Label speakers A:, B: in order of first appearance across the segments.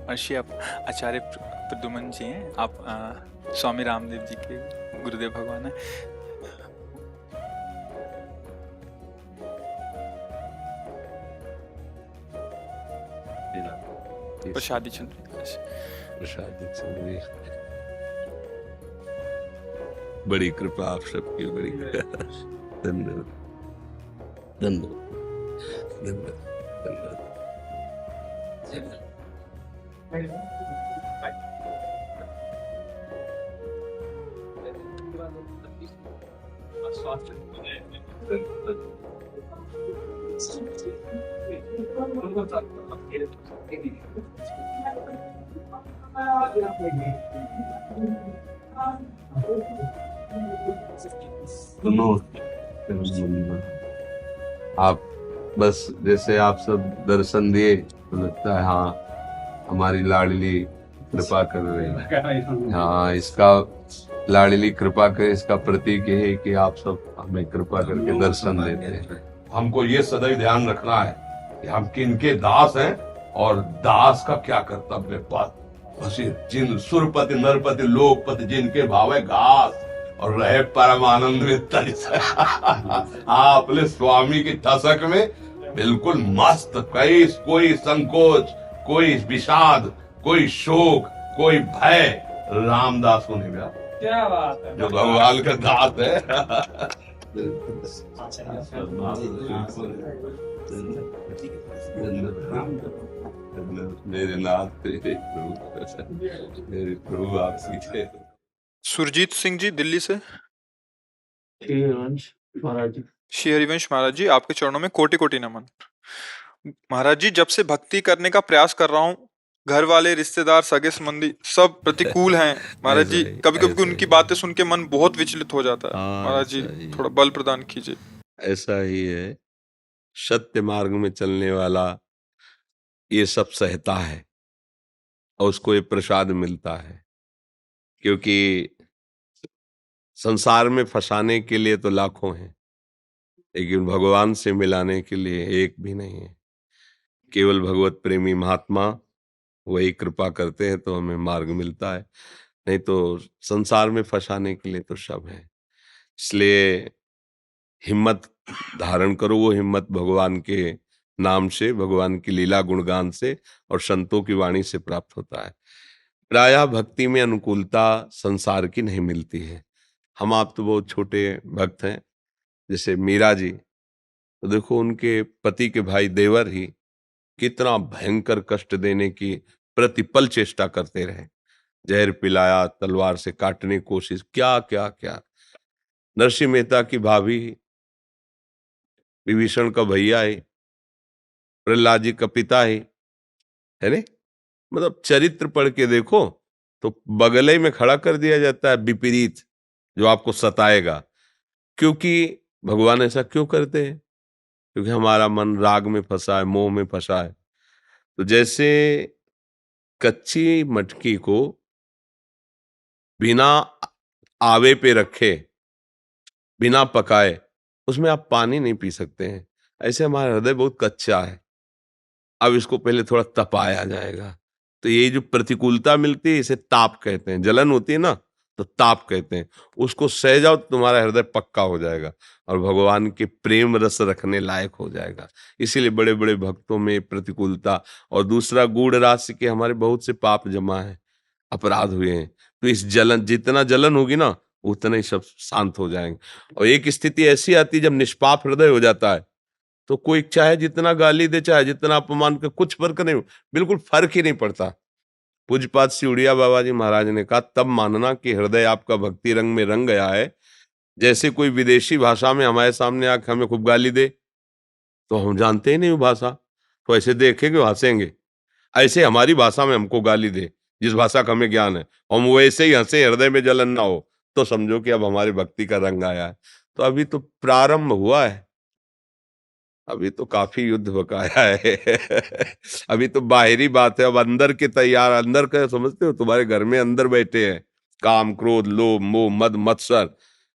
A: महर्षि आप आचार्य प्रद्युम्न जी हैं। आप स्वामी रामदेव जी के गुरुदेव भगवान हैं। प्रसादी चल रही है।
B: प्रसादी चल रही है। बड़ी कृपा आप सबकी, बड़ी धन्यवाद धन्यवाद धन्यवाद धन्यवाद। आप बस जैसे आप सब दर्शन दिए तो लगता है हाँ हमारी लाडली कृपा कर रही है। हाँ, इसका लाडली कृपा के इसका प्रतीक ये है कि आप सब हमें कृपा करके दर्शन देते हैं। हमको ये सदैव ध्यान रखना है कि हम किनके दास हैं और दास का क्या कर्तव्य पद। जिन सुरपति नरपति लोकपति जिनके भावे घास और रहे परमानंद में आपने स्वामी की ठसक में बिल्कुल मस्त, कोई संकोच, कोई विषाद, कोई शोक, कोई भय रामदास को नहीं मिला। क्या बात है, जो भगवान का दास है। मेरे नाथ मेरे प्रभु आप सीखे।
A: सुरजीत सिंह जी दिल्ली से।
C: श्री हरिवंश
A: महाराज जी, आपके चरणों में कोटि कोटि नमन। महाराज जी, जब से भक्ति करने का प्रयास कर रहा हूँ, घर वाले, रिश्तेदार, सगे संबंधी सब प्रतिकूल हैं। महाराज जी, कभी कभी उनकी बातें सुन के मन बहुत विचलित हो जाता है। महाराज जी, थोड़ा बल प्रदान कीजिए।
B: ऐसा ही है, सत्य मार्ग में चलने वाला ये सब सहता है और उसको ये प्रसाद मिलता है। क्योंकि संसार में फंसाने के लिए तो लाखों हैं, लेकिन भगवान से मिलाने के लिए एक भी नहीं है। केवल भगवत प्रेमी महात्मा वही कृपा करते हैं तो हमें मार्ग मिलता है, नहीं तो संसार में फंसाने के लिए तो सब है। इसलिए हिम्मत धारण करो, वो हिम्मत भगवान के नाम से, भगवान की लीला गुणगान से और संतों की वाणी से प्राप्त होता है। प्रायः भक्ति में अनुकूलता संसार की नहीं मिलती है। हम आप तो बहुत छोटे भक्त हैं, जैसे मीरा जी, तो देखो उनके पति के भाई देवर ही कितना भयंकर कष्ट देने की प्रतिपल चेष्टा करते रहे। जहर पिलाया, तलवार से काटने की कोशिश, क्या क्या क्या। नरसिंह मेहता की भाभी, विभीषण का भैया है, प्रहलाद जी का पिता है ने? मतलब चरित्र पढ़ के देखो तो बगले में खड़ा कर दिया जाता है विपरीत जो आपको सताएगा। क्योंकि भगवान ऐसा क्यों करते हैं? क्योंकि हमारा मन राग में फंसा है, मोह में फंसा है। तो जैसे कच्ची मटकी को बिना आवे पे रखे, बिना पकाए, उसमें आप पानी नहीं पी सकते हैं। ऐसे हमारा हृदय बहुत कच्चा है, अब इसको पहले थोड़ा तपाया जाएगा। तो ये जो प्रतिकूलता मिलती है इसे ताप कहते हैं। जलन होती है ना तो ताप कहते हैं। उसको सह जाओ तो तुम्हारा हृदय पक्का हो जाएगा और भगवान के प्रेम रस रखने लायक हो जाएगा। इसीलिए बड़े बड़े भक्तों में प्रतिकूलता, और दूसरा गूढ़ राशि के हमारे बहुत से पाप जमा है, अपराध हुए हैं। तो इस जलन, जितना जलन होगी ना उतना ही सब शांत हो जाएंगे। और एक स्थिति ऐसी आती है जब निष्पाप हृदय हो जाता है तो कोई चाहे जितना गाली दे, चाहे जितना अपमान करे, कुछ फर्क नहीं, बिल्कुल फर्क ही नहीं पड़ता। पूज्यपाद सिउड़िया बाबा जी महाराज ने कहा, तब मानना कि हृदय आपका भक्ति रंग में रंग गया है। जैसे कोई विदेशी भाषा में हमारे सामने आके हमें खूब गाली दे तो हम जानते ही नहीं वो भाषा, तो ऐसे देखेंगे हंसेंगे। ऐसे हमारी भाषा में हमको गाली दे, जिस भाषा का हमें ज्ञान है, हम वैसे ही हंसे, हृदय में जलन ना हो, तो समझो कि अब हमारी भक्ति का रंग आया है। तो अभी तो प्रारंभ हुआ है, अभी तो काफी युद्ध बकाया है। अभी तो बाहरी बात है, अब अंदर के तैयार, अंदर का समझते हो, तुम्हारे घर में अंदर बैठे हैं काम, क्रोध, लोभ, मोह, मद, मत्सर।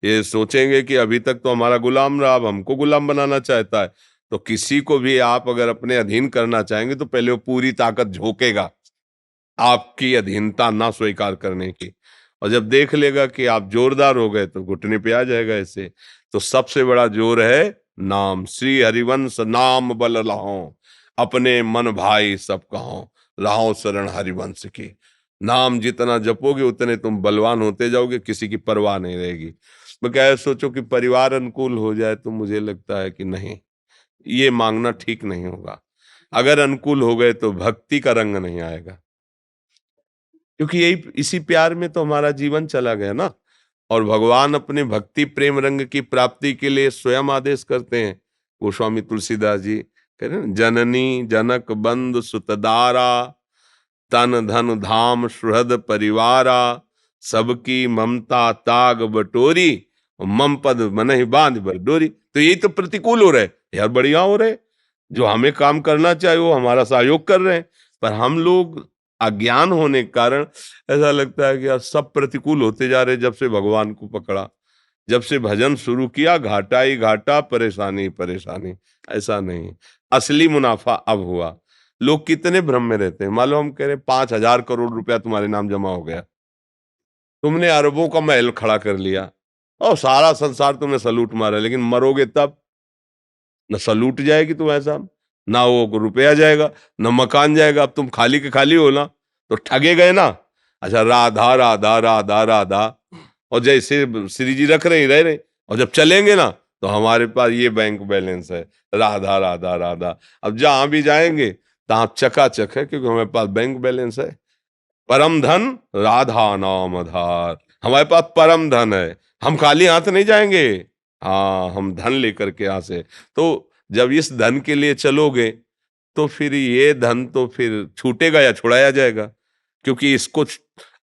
B: ये सोचेंगे कि अभी तक तो हमारा गुलाम रहा, अब हमको गुलाम बनाना चाहता है। तो किसी को भी आप अगर अपने अधीन करना चाहेंगे तो पहले वो पूरी ताकत झोंकेगा, आपकी अधीनता ना स्वीकार करने की। और जब देख लेगा कि आप जोरदार हो गए तो घुटने पे आ जाएगा ऐसे। तो सबसे बड़ा जोर है नाम। श्री हरिवंश नाम बल लाहो, अपने मन भाई सब कहो, लाहो शरण हरिवंश की। नाम जितना जपोगे उतने तुम बलवान होते जाओगे, किसी की परवाह नहीं रहेगी। मैं क्या सोचो कि परिवार अनुकूल हो जाए, तो मुझे लगता है कि नहीं, ये मांगना ठीक नहीं होगा। अगर अनुकूल हो गए तो भक्ति का रंग नहीं आएगा, क्योंकि यही इसी प्यार में तो हमारा जीवन चला गया ना। और भगवान अपने भक्ति प्रेम रंग की प्राप्ति के लिए स्वयं आदेश करते हैं। गोस्वामी तुलसीदास जी कह रहे हैं, जननी जनक बंधु सुतदारा, तन धन धाम सुहृद परिवारा, सबकी ममता ताग बटोरी, मम पद मनहि बांध बर डोरी। तो यही तो प्रतिकूल हो रहे यार, बढ़िया हो रहे। जो हमें काम करना चाहिए वो हमारा सहयोग कर रहे हैं, पर हम लोग अज्ञान होने के कारण ऐसा लगता है कि यार सब प्रतिकूल होते जा रहे। जब से भगवान को पकड़ा, जब से भजन शुरू किया, घाटा ही घाटा, परेशानी ही परेशानी। ऐसा नहीं, असली मुनाफा अब हुआ। लोग कितने भ्रम में रहते हैं। मालूम, हम कह रहे 5,000 करोड़ रुपया तुम्हारे नाम जमा हो गया, तुमने अरबों का महल खड़ा कर लिया और सारा संसार तुमने सलूट मारा, लेकिन मरोगे तब न सलूट जाएगी तुम्हारे साथ, ना वो रुपया जाएगा, न मकान जाएगा। अब तुम खाली के खाली हो ना, तो ठगे गए ना। अच्छा, राधा राधा राधा राधा, और जैसे श्री जी रख रहे रह रहे, और जब चलेंगे ना तो हमारे पास ये बैंक बैलेंस है, राधा राधा राधा। अब जहां भी जाएंगे तहां चकाचक है, क्योंकि हमारे पास बैंक बैलेंस है। परम धन राधा नाम आधार, हमारे पास परम धन है, हम खाली हाथ नहीं जाएंगे। हाँ, हम धन लेकर के यहाँ से। तो जब इस धन के लिए चलोगे तो फिर ये धन तो फिर छूटेगा या छुड़ाया जाएगा, क्योंकि इसको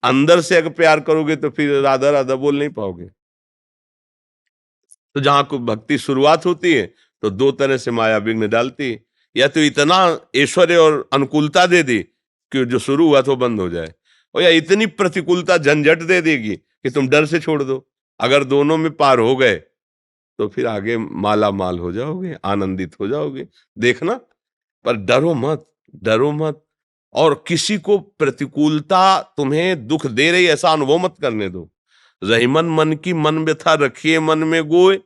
B: अंदर से अगर प्यार करोगे तो फिर राधा राधा बोल नहीं पाओगे। तो जहां को भक्ति शुरुआत होती है तो दो तरह से माया विघ्न डालती है। या तो इतना ऐश्वर्य और अनुकूलता दे दी कि जो शुरू हुआ तो बंद हो जाए, और या इतनी प्रतिकूलता झंझट दे देगी कि तुम डर से छोड़ दो। अगर दोनों में पार हो गए तो फिर आगे माला माल हो जाओगे, आनंदित हो जाओगे। देखना, पर डरो मत, डरो मत। और किसी को प्रतिकूलता तुम्हें दुख दे रही ऐसा अनुभव मत करने दो। रहीमन मन की मन व्यथा रखिए मन में गोय,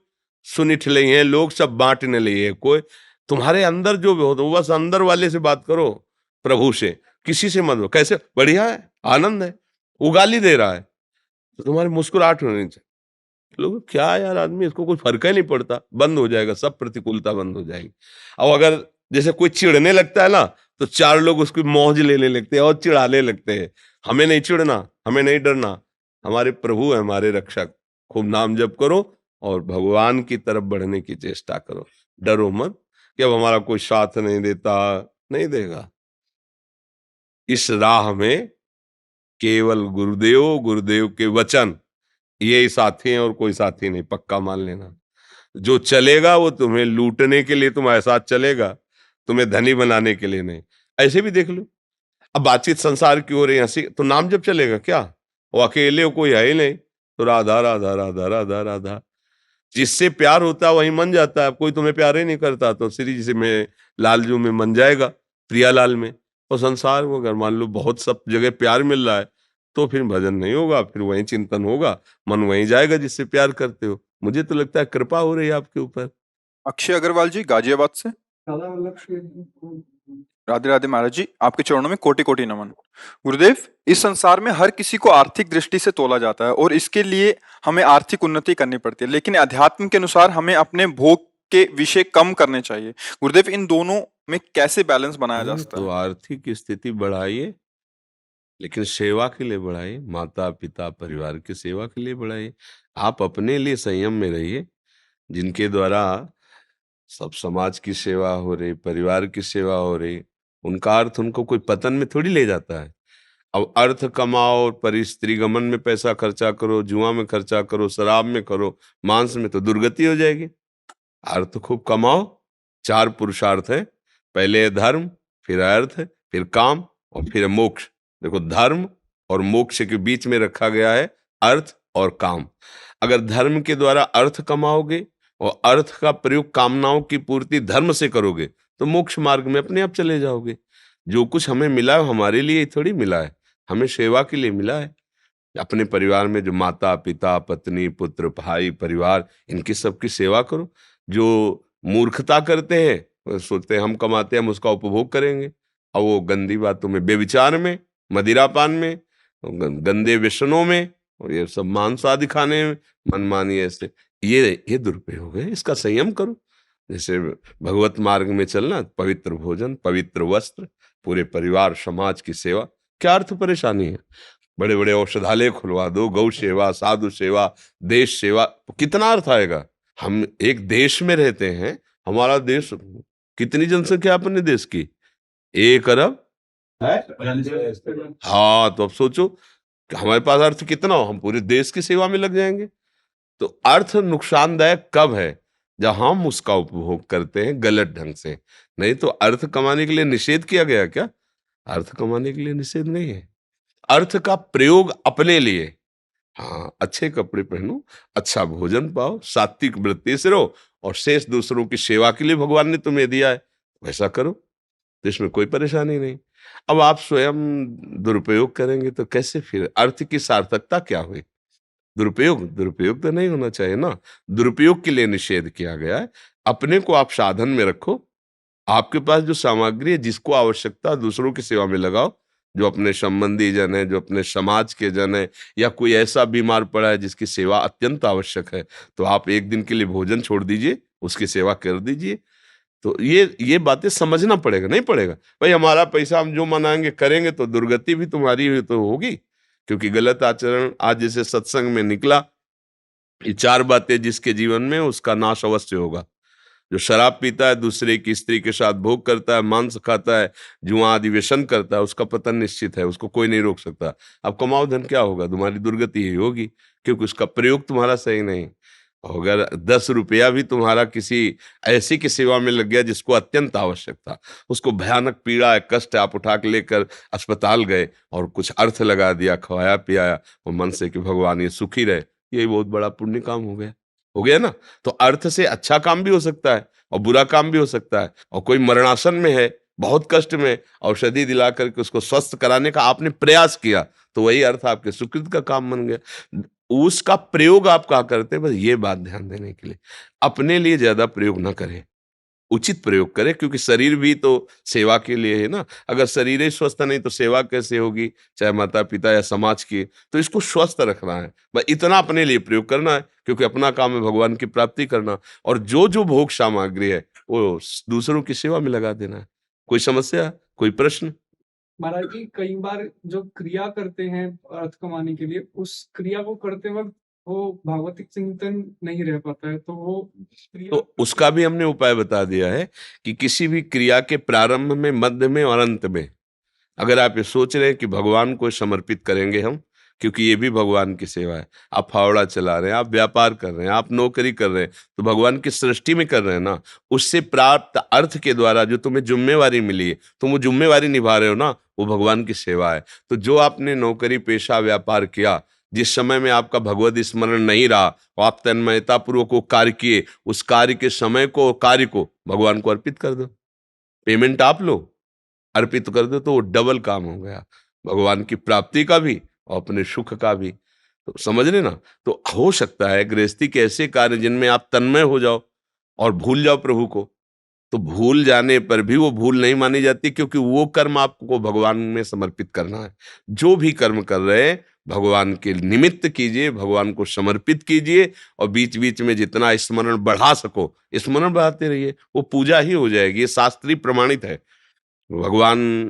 B: सुनिठ ले हैं लोग सब बांटने लिए कोई। तुम्हारे अंदर जो हो तो बस अंदर वाले से बात करो, प्रभु से, किसी से मत हो। कैसे बढ़िया है, आनंद है, वो गाली दे रहा है तो तुम्हारी मुस्कुराहट होनी चाहिए। लोग क्या यार, आदमी इसको कोई फर्क ही नहीं पड़ता, बंद हो जाएगा, सब प्रतिकूलता बंद हो जाएगी। और अगर जैसे कोई चिढ़ने लगता है ना, तो चार लोग उसकी मौज लेने लगते हैं और चिढ़ाने लगते हैं। हमें नहीं चिढ़ना, हमें नहीं डरना, हमारे प्रभु है, हमारे रक्षक। खूब नाम जप करो और भगवान की तरफ बढ़ने की चेष्टा करो। डरो मत कि अब हमारा कोई साथ नहीं देता, नहीं देगा। इस राह में केवल गुरुदेव, गुरुदेव के वचन, ये साथी हैं और कोई साथी नहीं, पक्का मान लेना। जो चलेगा वो तुम्हें लूटने के लिए तुम्हारे साथ चलेगा, तुम्हें धनी बनाने के लिए नहीं। ऐसे भी देख लो, अब बातचीत संसार की हो रही, हंसी, तो नाम जब चलेगा क्या? वो अकेले कोई है ही नहीं, तो राधा राधा राधा राधा राधा। जिससे प्यार होता है वही मन जाता है। कोई तुम्हें प्यार ही नहीं करता तो श्री जी से में लालजू में मन जाएगा, प्रियालाल में। और संसार में अगर मान लो बहुत सब जगह प्यार मिल रहा है तो फिर भजन नहीं होगा, फिर वही चिंतन होगा, मन वहीं जाएगा जिससे प्यार करते हो। मुझे तो लगता है कृपा हो रही है आपके ऊपर।
A: अक्षय अग्रवाल जी गाजियाबाद से। राधे राधे महाराज जी, आपके चरणों में कोटि कोटि नमन। गुरुदेव, इस संसार में हर किसी को आर्थिक दृष्टि से तोला जाता है और इसके लिए हमें आर्थिक उन्नति करनी पड़ती है, लेकिन अध्यात्म के अनुसार हमें अपने भोग के विषय कम करने चाहिए। गुरुदेव, इन दोनों में कैसे बैलेंस बनाया जा सकता
B: तो
A: है?
B: आर्थिक स्थिति बढ़ाइए, लेकिन सेवा के लिए बढ़ाइए, माता पिता परिवार की सेवा के लिए बढ़ाइए। आप अपने लिए संयम में रहिए, जिनके द्वारा सब समाज की सेवा हो रही, परिवार की सेवा हो रही, उनका अर्थ उनको कोई पतन में थोड़ी ले जाता है। अब अर्थ कमाओ और परिस्त्री गमन में पैसा खर्चा करो, जुआ में खर्चा करो, शराब में करो, मांस में, तो दुर्गति हो जाएगी। अर्थ खूब कमाओ। 4 पुरुषार्थ है, पहले है धर्म, फिर अर्थ, फिर काम और फिर मोक्ष। देखो, धर्म और मोक्ष के बीच में रखा गया है अर्थ और काम। अगर धर्म के द्वारा अर्थ कमाओगे और अर्थ का प्रयोग कामनाओं की पूर्ति धर्म से करोगे तो मोक्ष मार्ग में अपने आप चले जाओगे। जो कुछ हमें मिला है हमारे लिए थोड़ी मिला है, हमें सेवा के लिए मिला है। अपने परिवार में जो माता पिता पत्नी पुत्र भाई परिवार, इनकी सबकी सेवा करो। जो मूर्खता करते हैं वो सोचते हैं हम कमाते हैं हम उसका उपभोग करेंगे, और वो गंदी बातों में, बेविचार में, मदिरापान में, गंदे व्यसनों में, और ये सब मांस आदि खाने में, मनमानी ऐसे, ये दुरुपयोग है। इसका संयम करो। जैसे भगवत मार्ग में चलना, पवित्र भोजन, पवित्र वस्त्र, पूरे परिवार समाज की सेवा, क्या अर्थ परेशानी है? बड़े बड़े औषधालय खुलवा दो, गौ सेवा, साधु सेवा, देश सेवा, कितना अर्थ आएगा? हम एक देश में रहते हैं, हमारा देश, कितनी जनसंख्या है अपने देश की? 1 अरब है। हाँ, तो अब सोचो कि हमारे पास अर्थ कितना हो, हम पूरे देश की सेवा में लग जाएंगे। तो अर्थ नुकसानदायक कब है? जब हम उसका उपभोग करते हैं गलत ढंग से। नहीं तो अर्थ कमाने के लिए निषेध किया गया क्या? अर्थ कमाने के लिए निषेध नहीं है। अर्थ का प्रयोग अपने लिए, हाँ, अच्छे कपड़े पहनो, अच्छा भोजन पाओ, सात्विक वृत्ति से रहो, और शेष दूसरों की सेवा के लिए भगवान ने तुम्हें दिया है, वैसा करो, तो इसमें कोई परेशानी नहीं। अब आप स्वयं दुरुपयोग करेंगे तो कैसे? फिर अर्थ की सार्थकता क्या हुई? दुरुपयोग दुरुपयोग तो नहीं होना चाहिए ना। दुरुपयोग के लिए निषेध किया गया है। अपने को आप साधन में रखो। आपके पास जो सामग्री है, जिसको आवश्यकता, दूसरों की सेवा में लगाओ। जो अपने संबंधी जन है, जो अपने समाज के जन है, या कोई ऐसा बीमार पड़ा है जिसकी सेवा अत्यंत आवश्यक है, तो आप एक दिन के लिए भोजन छोड़ दीजिए, उसकी सेवा कर दीजिए। तो ये बातें समझना पड़ेगा, नहीं पड़ेगा भाई हमारा पैसा हम जो मनाएंगे करेंगे तो दुर्गति भी तुम्हारी हुई तो होगी। क्योंकि गलत आचरण आज जैसे सत्संग में निकला, ये 4 बातें जिसके जीवन में, उसका नाश अवश्य होगा। जो शराब पीता है, दूसरे की स्त्री के साथ भोग करता है, मांस खाता है, जुआ आदि व्यसन करता है, उसका पतन निश्चित है, उसको कोई नहीं रोक सकता। अब कमाओ धन, क्या होगा? तुम्हारी दुर्गति ही होगी, क्योंकि उसका प्रयोग तुम्हारा सही नहीं। अगर 10 रुपया भी तुम्हारा किसी ऐसी की सेवा में लग गया जिसको अत्यंत आवश्यक था, उसको भयानक पीड़ा है, कष्ट है, आप उठा के लेकर अस्पताल गए और कुछ अर्थ लगा दिया, खवाया पियाया, और मन से कि भगवान ये सुखी रहे, यही बहुत बड़ा पुण्य काम हो गया। हो गया ना? तो अर्थ से अच्छा काम भी हो सकता है और बुरा काम भी हो सकता है। और कोई मरणासन में है, बहुत कष्ट में, औषधि दिला करके उसको स्वस्थ कराने का आपने प्रयास किया, तो वही अर्थ आपके सुकृत का काम बन गया। उसका प्रयोग आप क्या करते हैं, बस ये बात ध्यान देने के लिए। अपने लिए ज्यादा प्रयोग ना करें, उचित प्रयोग करें, क्योंकि शरीर भी तो सेवा के लिए है ना। अगर शरीर ही स्वस्थ नहीं तो सेवा कैसे होगी, चाहे माता पिता या समाज की? तो इसको स्वस्थ रखना है, बस इतना अपने लिए प्रयोग करना है, क्योंकि अपना काम है भगवान की प्राप्ति करना। और जो जो भोग सामग्री है वो दूसरों की सेवा में लगा देना है। कोई समस्या, कोई प्रश्न?
D: महाराज जी, कई बार जो क्रिया करते हैं अर्थ कमाने के लिए, उस क्रिया को करते वक्त वो भागवतिक चिंतन नहीं रह पाता है, तो वो क्रिया
B: तो उसका भी हमने उपाय बता दिया है कि किसी भी क्रिया के प्रारंभ में, मध्य में और अंत में अगर आप ये सोच रहे हैं कि भगवान को समर्पित करेंगे हम, क्योंकि ये भी भगवान की सेवा है। आप फावड़ा चला रहे हैं, आप व्यापार कर रहे हैं, आप नौकरी कर रहे हैं, तो भगवान की सृष्टि में कर रहे हैं ना। उससे प्राप्त अर्थ के द्वारा जो तुम्हें जिम्मेवारी मिली है, तुम वो जिम्मेवारी निभा रहे हो ना, वो भगवान की सेवा है। तो जो आपने नौकरी पेशा व्यापार किया, जिस समय में आपका भगवत स्मरण नहीं रहा और आप तन्मयता पूर्वक वो कार्य किए, उस कार्य के समय को, कार्य को भगवान को अर्पित कर दो। पेमेंट आप लो, अर्पित कर दो, तो वो डबल काम हो गया, भगवान की प्राप्ति का भी और अपने सुख का भी। तो समझ रहे ना? तो हो सकता है गृहस्थी के ऐसे कार्य जिनमें आप तन्मय हो जाओ और भूल जाओ प्रभु को, तो भूल जाने पर भी वो भूल नहीं मानी जाती, क्योंकि वो कर्म आपको भगवान में समर्पित करना है। जो भी कर्म कर रहे हैं भगवान के निमित्त कीजिए, भगवान को समर्पित कीजिए, और बीच बीच में जितना स्मरण बढ़ा सको स्मरण बढ़ाते रहिए, वो पूजा ही हो जाएगी। ये शास्त्रीय प्रमाणित है। भगवान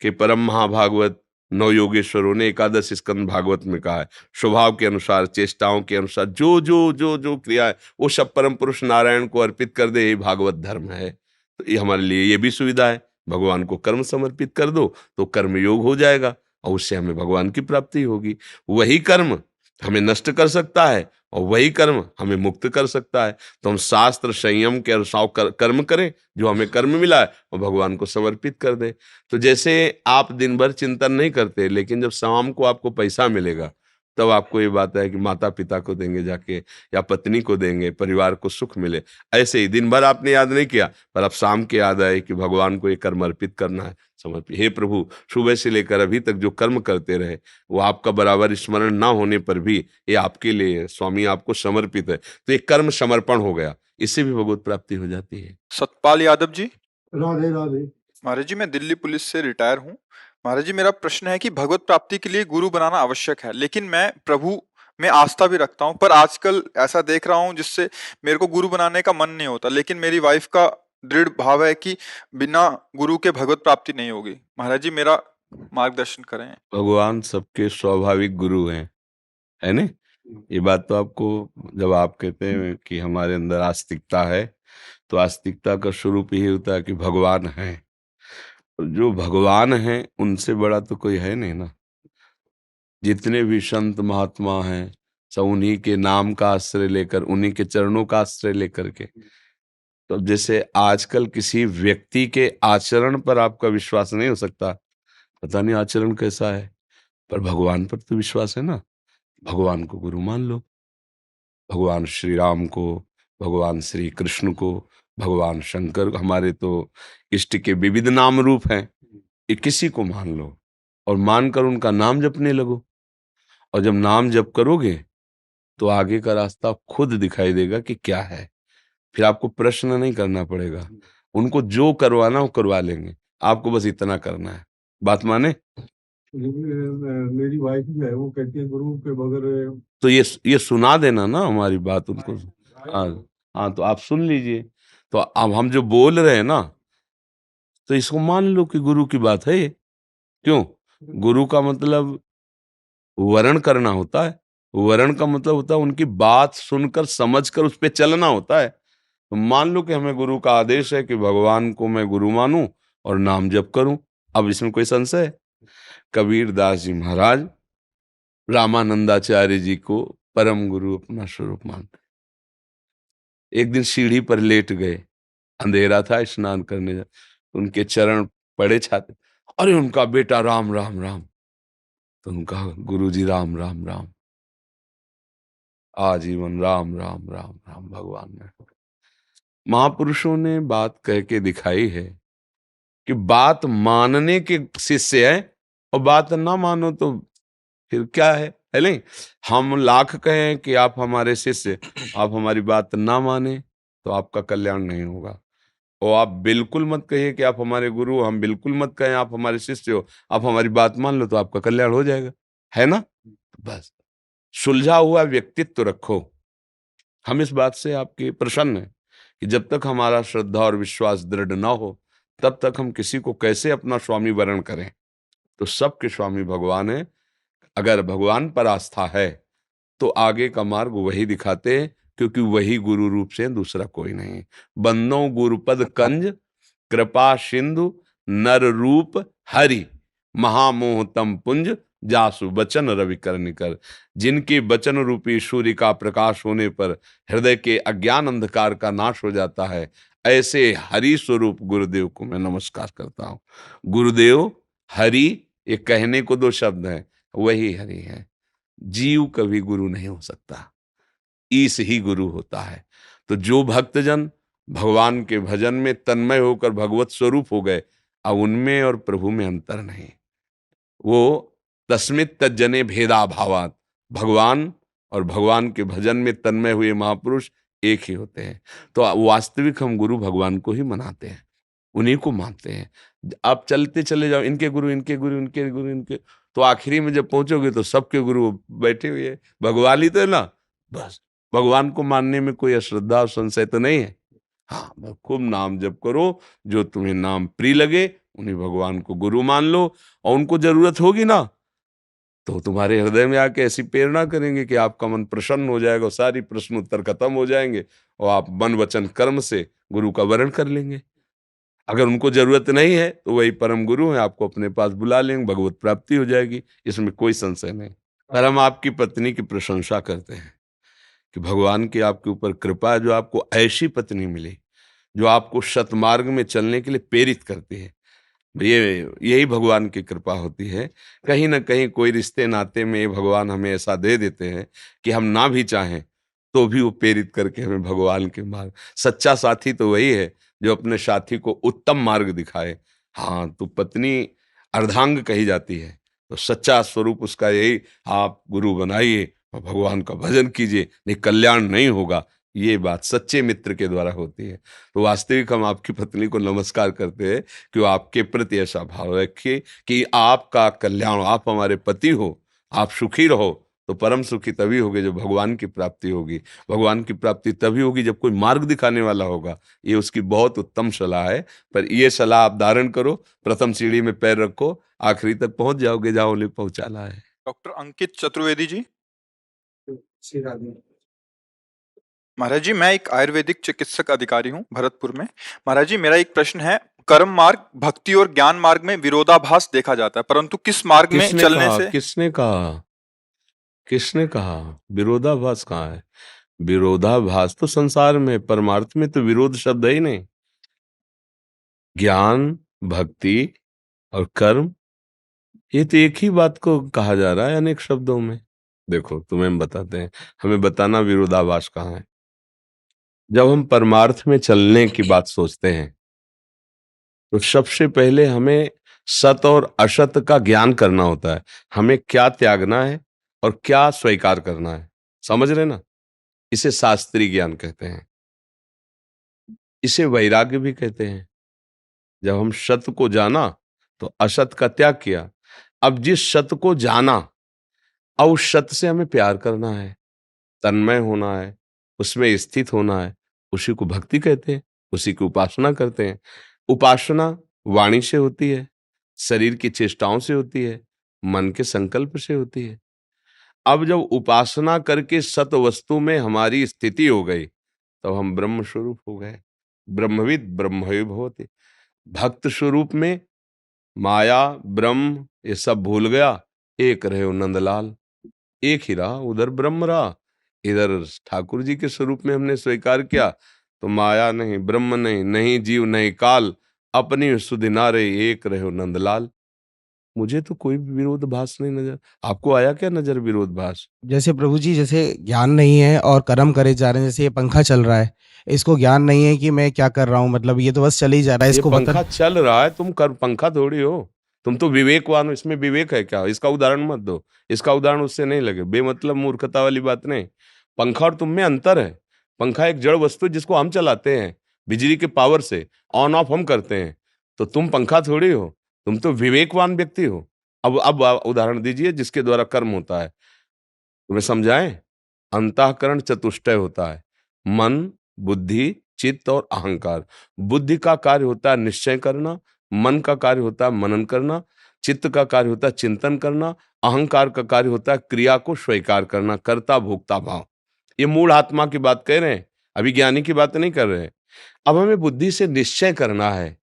B: के परम महाभागवत 9 योगेश्वरों ने 11 स्कंद भागवत में कहा है, स्वभाव के अनुसार, चेष्टाओं के अनुसार जो जो जो जो क्रिया है वो सब परम पुरुष नारायण को अर्पित कर दे, ये भागवत धर्म है। तो ये हमारे लिए ये भी सुविधा है, भगवान को कर्म समर्पित कर दो तो कर्म योग हो जाएगा, और उससे हमें भगवान की प्राप्ति होगी। वही कर्म हमें नष्ट कर सकता है और वही कर्म हमें मुक्त कर सकता है। तो हम शास्त्र संयम के अनुसार कर्म करें, जो हमें कर्म मिला है और भगवान को समर्पित कर दें। तो जैसे आप दिन भर चिंतन नहीं करते, लेकिन जब शाम को आपको पैसा मिलेगा तब आपको ये बात है कि माता पिता को देंगे जाके, या पत्नी को देंगे, परिवार को सुख मिले। ऐसे ही दिन भर आपने याद नहीं किया, पर अब शाम के याद आए कि भगवान को ये कर्म अर्पित करना है, समर्पित। हे प्रभु, सुबह से लेकर अभी तक जो कर्म करते रहे वो आपका बराबर स्मरण ना होने पर भी ये आपके लिए, स्वामी आपको समर्पित है, तो ये कर्म समर्पण हो गया, इससे भी भगवत प्राप्ति हो जाती है।
A: सतपाल यादव जी,
C: राधे राधे।
A: महाराज जी मैं दिल्ली पुलिस से रिटायर हूँ। महाराज जी मेरा प्रश्न है कि भगवत प्राप्ति के लिए गुरु बनाना आवश्यक है, लेकिन मैं प्रभु में आस्था भी रखता हूँ, पर आजकल ऐसा देख रहा हूँ जिससे मेरे को गुरु बनाने का मन नहीं होता, लेकिन मेरी वाइफ का दृढ़ भाव है कि बिना गुरु के भगवत प्राप्ति नहीं होगी। महाराज जी मेरा मार्गदर्शन करें।
B: भगवान सबके स्वाभाविक गुरु हैं, है ना? ये बात तो आपको, जब आप कहते हैं कि हमारे अंदर आस्तिकता है, तो आस्तिकता का स्वरूप यही होता है कि भगवान है। जो भगवान है उनसे बड़ा तो कोई है नहीं ना। जितने भी संत महात्मा हैं सब उन्हीं के नाम का आश्रय लेकर, उन्हीं के चरणों का आश्रय लेकर के। तो अब जैसे आजकल किसी व्यक्ति के आचरण पर आपका विश्वास नहीं हो सकता, पता नहीं आचरण कैसा है, पर भगवान पर तो विश्वास है ना। भगवान को गुरु मान लो, भगवान श्री राम को, भगवान श्री कृष्ण को, भगवान शंकर, हमारे तो इष्ट के विविध नाम रूप हैं, ये किसी को मान लो और मानकर उनका नाम जपने लगो। और जब नाम जप करोगे तो आगे का रास्ता खुद दिखाई देगा कि क्या है। फिर आपको प्रश्न नहीं करना पड़ेगा, उनको जो करवाना वो करवा लेंगे, आपको बस इतना करना है। बात माने?
C: मेरी वाइफ जो है वो कहती है गुरु के बगैर।
B: तो ये सुना देना ना हमारी बात उनको। हाँ हाँ, तो आप सुन लीजिए। तो अब हम जो बोल रहे हैं ना, तो इसको मान लो कि गुरु की बात है ये। क्यों? गुरु का मतलब वरण करना होता है। वरण का मतलब होता है उनकी बात सुनकर समझकर उस पे चलना होता है। तो मान लो कि हमें गुरु का आदेश है कि भगवान को मैं गुरु मानूं और नाम जप करूं। अब इसमें कोई संशय है? कबीर दास जी महाराज रामानंदाचार्य जी को परम गुरु अपना स्वरूप मानते। एक दिन सीढ़ी पर लेट गए, अंधेरा था, स्नान करने जा, उनके चरण पड़े छाते, अरे उनका बेटा राम राम राम। तो उनका गुरु जी राम राम राम, आजीवन राम राम राम राम। भगवान ने, महापुरुषों ने बात कह के दिखाई है कि बात मानने के शिष्य है और बात ना मानो तो फिर क्या है नहीं? हम लाख कहें कि आप हमारे शिष्य, आप हमारी बात ना माने तो आपका कल्याण नहीं होगा। और आप बिल्कुल मत कहिए कि आप हमारे गुरु, हम बिल्कुल मत कहें आप हमारे शिष्य हो, आप हमारी बात मान लो तो आपका कल्याण हो जाएगा, है ना? बस सुलझा हुआ व्यक्तित्व रखो। हम इस बात से आपके प्रसन्न हैं कि जब तक हमारा श्रद्धा और विश्वास दृढ़ ना हो तब तक हम किसी को कैसे अपना स्वामी वरण करें। तो सबके स्वामी भगवान है। अगर भगवान पर आस्था है तो आगे का मार्ग वही दिखाते हैं, क्योंकि वही गुरु रूप से, दूसरा कोई नहीं। बंदो गुरुपद कंज कृपा सिंधु नर रूप हरि महामोह तम पुंज जासु बचन रवि कर निकर। जिनके बचन रूपी सूर्य का प्रकाश होने पर हृदय के अज्ञान अंधकार का नाश हो जाता है, ऐसे हरि स्वरूप गुरुदेव को मैं नमस्कार करता हूँ। गुरुदेव हरि, ये कहने को दो शब्द हैं, वही हरि है। जीव कभी गुरु नहीं हो सकता, ईश ही गुरु होता है। तो जो भक्तजन भगवान के भजन में तन्मय होकर भगवत स्वरूप हो गए, अब उनमें और प्रभु में अंतर नहीं। वो तस्मित तज्जने भेदा भावात, भगवान और भगवान के भजन में तन्मय हुए महापुरुष एक ही होते हैं। तो वास्तविक हम गुरु भगवान को ही मनाते हैं, उन्हीं को मानते हैं। आप चलते चले जाओ, इनके गुरु इनके गुरु इनके गुरु इनके, तो आखिरी में जब पहुंचोगे तो सबके गुरु बैठे हुए हैं, भगवान ही तो है ना। बस भगवान को मानने में कोई अश्रद्धा और संशय तो नहीं है। हाँ, खूब नाम जप करो, जो तुम्हें नाम प्रिय लगे उन्हीं भगवान को गुरु मान लो। और उनको जरूरत होगी ना तो तुम्हारे हृदय में आके ऐसी प्रेरणा करेंगे कि आपका मन प्रसन्न हो जाएगा, सारी प्रश्न उत्तर खत्म हो जाएंगे और आप मन वचन कर्म से गुरु का वरण कर लेंगे। अगर उनको जरूरत नहीं है तो वही परम गुरु है, आपको अपने पास बुला लेंगे, भगवत प्राप्ति हो जाएगी, इसमें कोई संशय नहीं। पर हम आपकी पत्नी की प्रशंसा करते हैं कि भगवान की आपके ऊपर कृपा है, जो आपको ऐसी पत्नी मिली जो आपको सतमार्ग में चलने के लिए प्रेरित करती है। ये यही भगवान की कृपा होती है। कहीं ना कहीं कोई रिश्ते नाते में भगवान हमें ऐसा दे देते हैं कि हम ना भी चाहें तो भी वो प्रेरित करके हमें भगवान के मार्ग। सच्चा साथी तो वही है जो अपने साथी को उत्तम मार्ग दिखाए। हाँ, तो पत्नी अर्धांग कही जाती है, तो सच्चा स्वरूप उसका यही, आप गुरु बनाइए और भगवान का भजन कीजिए, नहीं कल्याण नहीं होगा। ये बात सच्चे मित्र के द्वारा होती है। तो वास्तविक हम आपकी पत्नी को नमस्कार करते हैं कि वो आपके प्रति ऐसा भाव रखिए कि आपका कल्याण, आप हमारे पति हो, आप सुखी रहो। तो परम सुखी तभी होगे जब भगवान की प्राप्ति होगी। भगवान की प्राप्ति तभी होगी जब कोई मार्ग दिखाने वाला होगा। ये उसकी बहुत उत्तम सलाह है। पर ये सलाह आप धारण करो, प्रथम सीढ़ी में पैर रखो, आखिरी तक पहुंच जाओगे जहां उन्हें पहुंचाना है।
A: डॉक्टर अंकित चतुर्वेदी जी।
C: श्री राधे।
A: महाराज जी, मैं एक आयुर्वेदिक चिकित्सक अधिकारी हूँ भरतपुर में। महाराज जी, मेरा एक प्रश्न है। कर्म मार्ग, भक्ति और ज्ञान मार्ग में विरोधाभास देखा जाता है, परंतु किस मार्ग में
B: किसने
A: चलने
B: कहा?
A: से
B: किसने कहा? किसने कहा? विरोधाभास कहाँ है? विरोधाभास तो संसार में, परमार्थ में तो विरोध शब्द है ही नहीं। ज्ञान, भक्ति और कर्म, ये तो एक ही बात को कहा जा रहा है अनेक शब्दों में। देखो, तुम्हें हम बताते हैं, हमें बताना विरोधाभास कहाँ है। जब हम परमार्थ में चलने की बात सोचते हैं तो सबसे पहले हमें सत और असत का ज्ञान करना होता है। हमें क्या त्यागना है और क्या स्वीकार करना है, समझ रहे ना? इसे शास्त्रीय ज्ञान कहते हैं, इसे वैराग्य भी कहते हैं। जब हम सत को जाना तो असत का त्याग किया। अब जिस सत को जाना, अब उस सत से हमें प्यार करना है, तन्मय होना है, उसमें स्थित होना है, उसी को भक्ति कहते हैं, उसी की उपासना करते हैं। उपासना वाणी से होती है, शरीर की चेष्टाओं से होती है, मन के संकल्प से होती है। अब जब उपासना करके सत वस्तु में हमारी स्थिति हो गई, तब हम ब्रह्म स्वरूप हो गए। ब्रह्मविद ब्रह्मैव भवति। भक्त स्वरूप में माया, ब्रह्म ये सब भूल गया, एक रहे नंदलाल। एक ही रहा, उधर ब्रह्म रहा, इधर ठाकुर जी के स्वरूप में हमने स्वीकार किया। तो माया नहीं, ब्रह्म नहीं, नहीं जीव नहीं काल, अपनी सुधि नारे एक रहे नंदलाल। मुझे तो कोई भी विरोधाभास नहीं नजर। आपको आया क्या नजर विरोधाभास?
E: जैसे प्रभु जी, जैसे ज्ञान नहीं है और कर्म करे जा रहे हैं, जैसे ये पंखा चल रहा है, इसको ज्ञान नहीं है कि मैं क्या कर रहा हूँ, मतलब ये तो बस चल ही जा रहा है,
B: ये
E: इसको
B: पंखा चल रहा है, तुम कर पंखा थोड़ी हो। तुम तो विवेकवान हो, इसमें विवेक है क्या? इसका उदाहरण मत दो, इसका उदाहरण उससे नहीं लगे, बेमतलब मूर्खता वाली बात नहीं। पंखा और तुम में अंतर है। पंखा एक जड़ वस्तु है जिसको हम चलाते हैं, बिजली के पावर से ऑन ऑफ हम करते हैं। तो तुम पंखा थोड़ी हो, तुम तो विवेकवान व्यक्ति हो। अब उदाहरण दीजिए जिसके द्वारा कर्म होता है, तुम्हें समझाएं। अंतःकरण चतुष्टय होता है, मन, बुद्धि, चित्त और अहंकार। बुद्धि का कार्य होता है निश्चय करना, मन का कार्य होता है मनन करना, चित्त का कार्य होता है चिंतन करना, अहंकार का कार्य होता है क्रिया को स्वीकार करना, कर्ता भोक्ता भाव। ये मूल आत्मा की बात कह रहे हैं, अभी ज्ञानी की बात नहीं कर रहे हैं। अब हमें बुद्धि से निश्चय करना है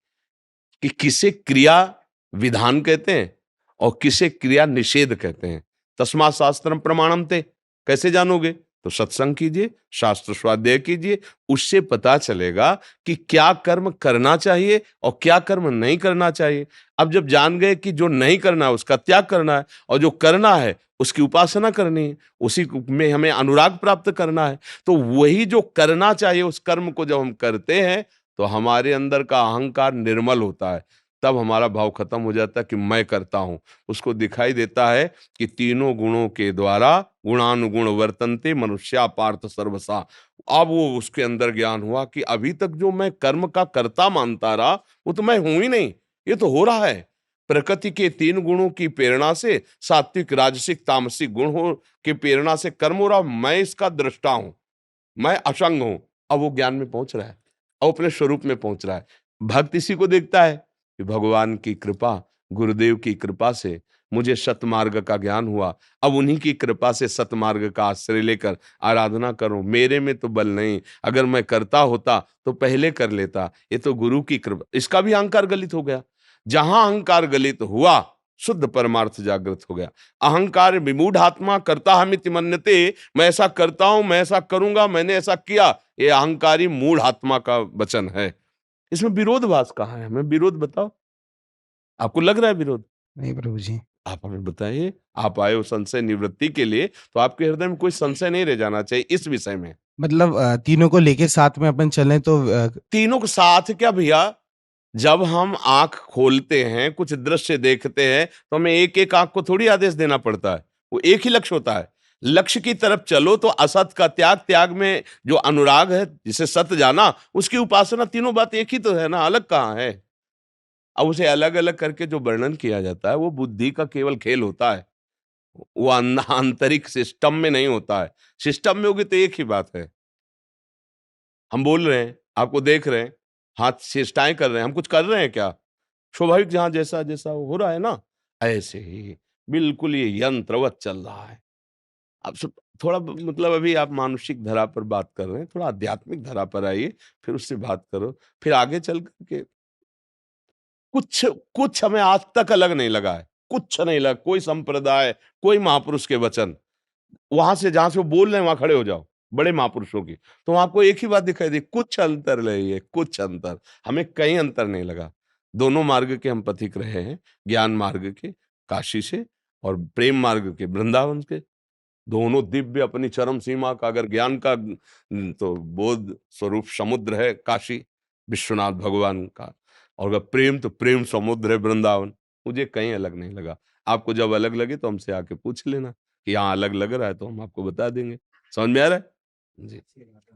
B: कि किसे क्रिया विधान कहते हैं और किसे क्रिया निषेध कहते हैं। तस्मात् शास्त्रम प्रमाणम ते, कैसे जानोगे? तो सत्संग कीजिए, शास्त्र स्वाध्याय कीजिए, उससे पता चलेगा कि क्या कर्म करना चाहिए और क्या कर्म नहीं करना चाहिए। अब जब जान गए कि जो नहीं करना है उसका त्याग करना है और जो करना है उसकी उपासना करनी है, उसी में हमें अनुराग प्राप्त करना है, तो वही जो करना चाहिए उस कर्म को जब हम करते हैं तो हमारे अंदर का अहंकार निर्मल होता है। तब हमारा भाव खत्म हो जाता है कि मैं करता हूं। उसको दिखाई देता है कि तीनों गुणों के द्वारा गुणानुगुण वर्तन्ते मनुष्या पार्थ सर्वसा। अब वो उसके अंदर ज्ञान हुआ कि अभी तक जो मैं कर्म का कर्ता मानता रहा वो तो मैं हूं ही नहीं, ये तो हो रहा है। प्रकृति के तीन गुणों की प्रेरणा से, सात्विक राजसिक तामसिक गुण हो की प्रेरणा से कर्म हो रहा, मैं इसका दृष्टा हूं, मैं असंग हूं। अब वो ज्ञान में पहुंच रहा है, अब अपने स्वरूप में पहुंच रहा है। भक्त इसी को देखता है कि भगवान की कृपा, गुरुदेव की कृपा से मुझे सतमार्ग का ज्ञान हुआ। अब उन्हीं की कृपा से सतमार्ग का आश्रय लेकर आराधना करूं। मेरे में तो बल नहीं, अगर मैं करता होता तो पहले कर लेता। ये तो गुरु की कृपा। इसका भी अहंकार गलित हो गया। जहां अहंकार गलित हुआ, शुद्ध परमार्थ जागृत हो गया। अहंकार विमूढ़ आत्मा करता हमिति मन्यते, मैं ऐसा करता हूं, मैं ऐसा करूंगा, मैंने ऐसा किया, ये अहंकारी मूढ़ आत्मा का वचन है। इसमें विरोधभास कहाँ है? हमें विरोध बताओ। आपको लग रहा है विरोध?
E: नहीं प्रभु जी।
B: आप हमें बताइए, आप आए हो संशय निवृत्ति के लिए, तो आपके हृदय में कोई संशय नहीं रह जाना चाहिए इस विषय में।
E: मतलब तीनों को लेके साथ में अपन चलें तो
B: तीनों के साथ क्या भैया, जब हम आंख खोलते हैं, कुछ दृश्य देखते हैं, तो हमें एक-एक आंख को थोड़ी आदेश देना पड़ता है। वो एक ही लक्ष्य होता है। लक्ष्य की तरफ चलो तो असत का त्याग, त्याग में जो अनुराग है, जिसे सत्य जाना, उसकी उपासना, तीनों बात एक ही तो है ना, अलग कहाँ है? अब उसे अलग-अलग करके जो वर्णन किया जाता है, वो बुद्धि का केवल खेल होता है। वो आंतरिक सिस्टम में नहीं होता है। सिस्टम में होगी तो एक ही बात है। हम बोल रहे हैं, आपको देख रहे हैं, हाथ चेष्टाएँ कर रहे हैं, हम कुछ कर रहे हैं क्या? स्वाभाविक जहाँ जैसा-जैसा हो रहा है ना, ऐसे ही बिल्कुल ये यंत्रवत चल रहा है। अब सब थोड़ा मतलब अभी आप मानसिक धरा पर बात कर रहे हैं, थोड़ा आध्यात्मिक धरा पर आइए, फिर उससे बात करो। फिर आगे चल कर के कुछ कुछ हमें आज तक अलग नहीं लगा है, कुछ नहीं लगा, कोई संप्रदाय, कोई महापुरुष के वचन। वहां से जहां से वो बोल रहे हैं वहां खड़े हो जाओ, बड़े महापुरुषों की, तो आपको एक ही बात दिखाई दी, कुछ अंतर नहीं है, कुछ अंतर। हमें कहीं अंतर नहीं लगा। दोनों मार्ग के हम पथिक रहे हैं, ज्ञान मार्ग के काशी से, और प्रेम मार्ग के वृंदावन के। दोनों दिव्य अपनी चरम सीमा का, अगर ज्ञान का तो बोध स्वरूप समुद्र है काशी विश्वनाथ भगवान का, और अगर प्रेम तो प्रेम समुद्र है वृंदावन। मुझे कहीं अलग नहीं लगा। आपको जब अलग लगे तो हमसे आके पूछ लेना कि यहाँ अलग लग रहा है, तो हम आपको बता देंगे। समझ में आ रहा है? जी।
C: श्री राधे।